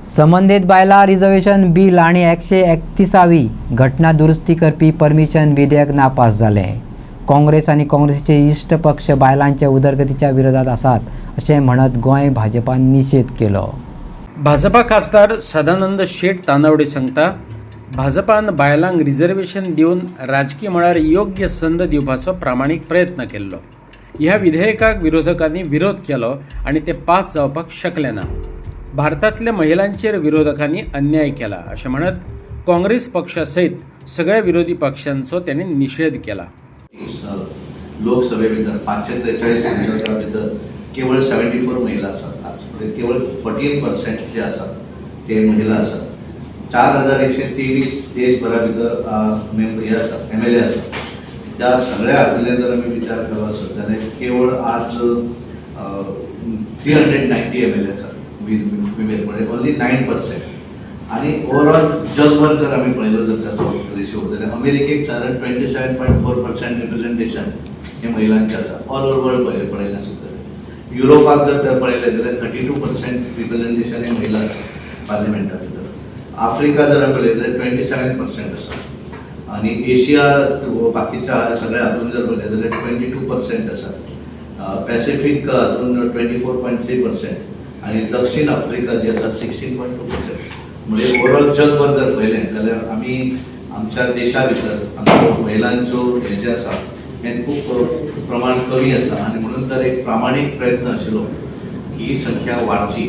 संबंधित बायला reservation bill आणि 131वी घटना दुरुस्ती करपी परमिशन विधेयक नापास झाले. काँग्रेस आणि काँग्रेसचे इष्ट पक्ष बायलांच्या उदरगतीच्या विरोधात आसात असे म्हणत गोंय भाजपान निषेध केलो. भाजपा खासदार सदानंद शेट तानावडे सांगता, भाजपान बायलांक रिझर्वेशन दिवन राजकीय मळार योग्य संद दिवपाचो प्रामाणीक प्रयत्न केल्लो. ह्या विधेयकाक विरोधकांनी विरोध केलो आणि ते पास जावपाक शकले ना. भारतातल्या महिलांचेर विरोधकांनी अन्याय केला असे म्हणत काँग्रेस पक्षासहित सगळ्या विरोधी पक्षांचो त्यांनी निषेध केला. लोकसभे भितर 543 संसदा भितर केवळ 74 महिला आसात. केवळ 14% जे आसात ते महिला आसात. 4123 देशभरा भितर हे आसात MLA आसात. त्या सगळ्या हातूंतले जर आमी विचार केलो आसत जाल्यार केवळ आज 390 MLA आसात विमेन, म्हणजे ओन्ली 9%. आणि ओवरऑल जगभर जर आम्ही पळयलो जर त्याचो रेशियो जाल्यार अमेरिकेक साधारण 27.4% रिप्रेझेंटेशन हे महिलांचे आसा. ऑल ओवर वर्ल्ड पळयलें आसत जाल्यार युरोपाक जर पळयलें जाल्यार 32% रिप्रेझेंटेशन हे महिला आसा पार्लिमेंटा भितर. आफ्रिका जर पळयलें जाल्यार 27% आसा. आणि एशिया बाकीच्या सगळ्या हातून जर पळयलें जाल्यार 22% आसा. पॅसिफीक हातून 24.3% आणि दक्षिण आफ्रिका जी आसा 16.2%. म्हणजे ओवरऑल जगभर जर पळयलें जाल्यार आमी आमच्या देशा भितर आमच्यो महिलांच्यो हे जे आसा हें खूब प्रमाण कमी आसा. आणि म्हणून तर एक प्रामाणीक प्रयत्न आशिल्लो की ही संख्या वाडची.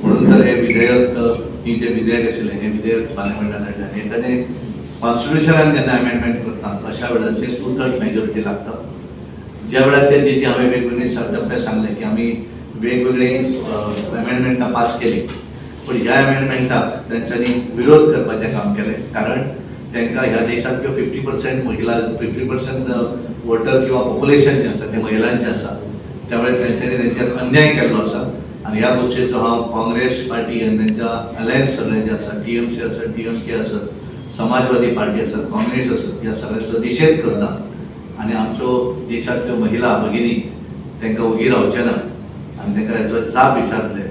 म्हणून तर हे विधेयक ही जे विधेयक आशिल्लें हे विधेयक पार्लिमेंटान हाडलें. एखादें कॉन्स्टिट्युशनान जेन्ना अमेंडमेंट करता अशा वेळाचेर 2/3 मेजॉरिटी लागता. ज्या वेळाचेर जी हांवें वेगवेगळी टप्प्यार सांगलें की आमी वेगवेगळी अमेंडमेंटां पास केली, पण ह्या अमेंडमेंटाक तेंच्यांनी विरोध करपाचें काम केलें. कारण तांकां ह्या देशांतल्यो 50% महिला 50% वोटर किंवा पॉप्युलेशन जें आसा तें महिलांचें आसा. त्यामुळे तेंच्यांनी तेंचेर अन्याय केल्लो आसा. आणि ह्या गोष्टीचो हांव काँग्रेस पार्टी आनी तेंच्या अलायन्स सगळे जे आसा TMC आसत, DMK आसत, समाजवादी पार्टी आसत, काँग्रेस आसत, ह्या सगळ्यांचो निषेध करता. आणि आमच्यो देशांतल्यो महिला भगिनी तांकां उगी रावचे ना आणि तांकां हेचो जाप विचारतले.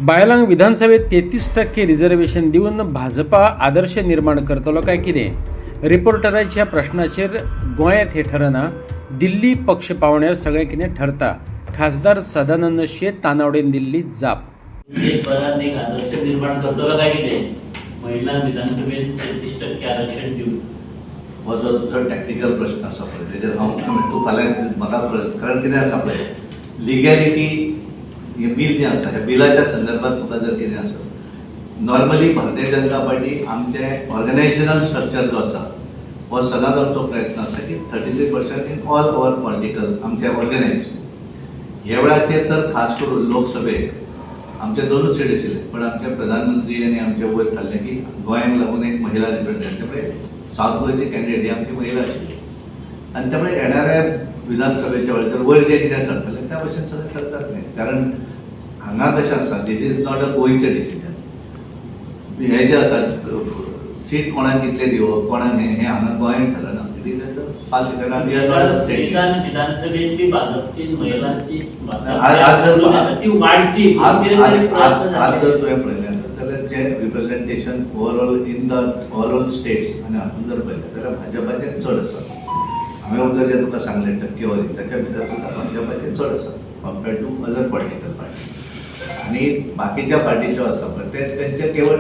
बायलांक विधानसभेत 33% रिझर्वेशन दिवन भाजपा आदर्श निर्माण करतलो काय कितें? रिपोर्टराच्या प्रश्नाचेर गोंयांत हे ठरना, दिल्ली पक्ष पावण्यार सगळें कितें ठरता. खासदार सदानंद शेट तानावडेन दिल्ली जाप. देशभरात एक आदर्श निर्माण करतलो काय कितें? महिला विधानसभेत 33% आरक्षण दिवन हो जो टॅक्टिकल प्रश्न आसा पळय तेजेर हांव तूं फाल्यां म्हाका कारण कितें आसा पळय लिगॅलिटी हे बिल जें आसा ह्या बिलाच्या संदर्भात तुका जर कितें आसा नॉर्मली भारतीय जनता पार्टी आमचे ऑर्गनायझेशनल स्ट्रक्चर जो आसा हो सदांच आमचो प्रयत्न आसा की 33% इन ऑल ओवर पॉलिटिकल आमचे ऑर्गनायझेशन. ह्या वेळाचेर तर खास करून लोकसभेक आमचे 2 सीट आशिल्ले, पण आमचे प्रधानमंत्री आनी आमचे वयर थारले की गोंयांक लागून एक महिला रिप्रेझेंटेटिव्ह पळय सावथ गोंयची कॅन्डिडेट ही आमची महिला आशिल्ली. आणि त्यामुळे येणाऱ्या विधानसभेच्या वेळेचेर वयर जे कितें ठरतलें त्या भशेन सगळें ठरतात न्ही. कारण हांगा कशें आसा दीस इज नॉट अ गोंयचें डिसिजन. हे जे आसा सीट कोणाक कितले दिवप कोणाक हें हांगा गोंयांत ठरना. विधानसभेतली भाजपची महिलांची आज जर तुवें पळयलें जाल्यार जे representation overall in the overall states आनी हातूंत जर पळयलें जाल्यार भाजपाचें चड आसा. हांवें जर जें तुका सांगलें टक्केवारी ताच्या भितर सुद्दां भाजपाचें चड आसा compared to other political party. आणि बाकीच्या पार्टी ज्यो आसा पळय तेंचे केवळ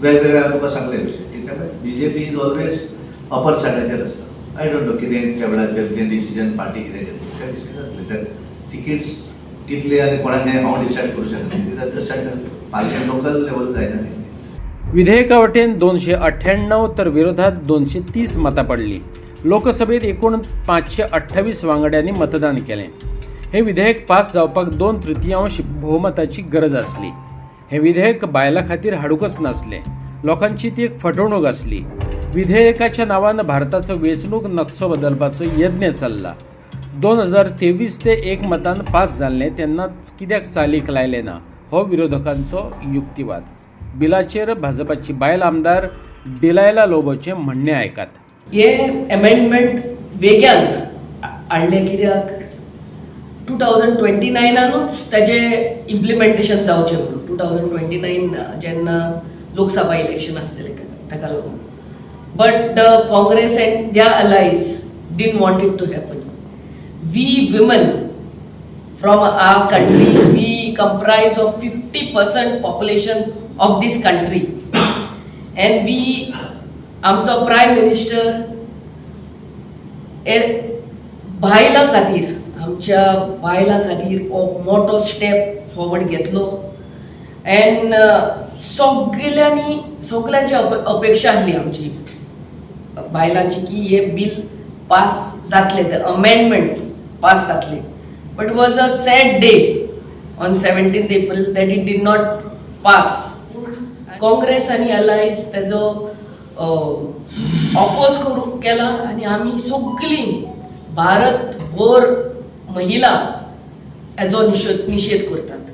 वेगवेगळे तुका सांगले विशय की त्यामुळे BJP इज ऑलवेज अपर सायडाचेर आसता. आय डोंट नो कितें त्या वेळाचेर जें डिसिजन पार्टी कितें घेतली त्या डिसिजन तर तिकीट्स कितले आनी कोणाक हें हांव डिसायड करूं शकना. कित्याक तशें पार्टी लोकल लेवल जायना न्ही. विधेयका वटेन 298 तर विरोधात 230 मतां पडली. लोकसभेत एकूण 528 वांगड्यांनी मतदान केलें. हे विधेयक पास जावपाक 2/3 बहुमताची गरज आसली. हे विधेयक बायलां खातीर हाडूकच नासलें. लोकांची ती एक फटवणूक आसली. विधेयकाच्या नांवान भारताचो वेंचणूक नक्षो बदलपाचो यत्न चल्ला. 2023 ते 1 मतान पास जाल्लें तेन्नाच कित्याक चालीक लायलें ना हो विरोधकांचो युक्तिवाद. बिलाचेर भाजपाची बायल आमदार डिलायला लोबोचें म्हणणें आयकात. हे अमेंडमेंट वेग्यान हाडलें कित्याक 2029 ताजें इम्प्लिमेंटेशन जावचें म्हणून 2029 जेन्ना लोकसभा इलेक्शन आसतलें ताका लागून. But Congress and their allies didn't want it to happen. We women from our country, we comprise of 50% population of this country. And we, आमचो Prime Minister, बायलां खातीर, आमच्या बायलां खातीर मोठो स्टेप फॉरवर्ड घेतलो. एंड सगळ्यांची अपेक्षा आसली आमची बायलांची की हे बिल पास जातले, द अमेंडमेंट पास जातले. But was a sad day on 17th April that it did not pass. Congress आनी अलायन्स तेजो ऑपोज करूंक केला आनी आमी सगळीं भारतभर महिला हेजो निशेध करतात.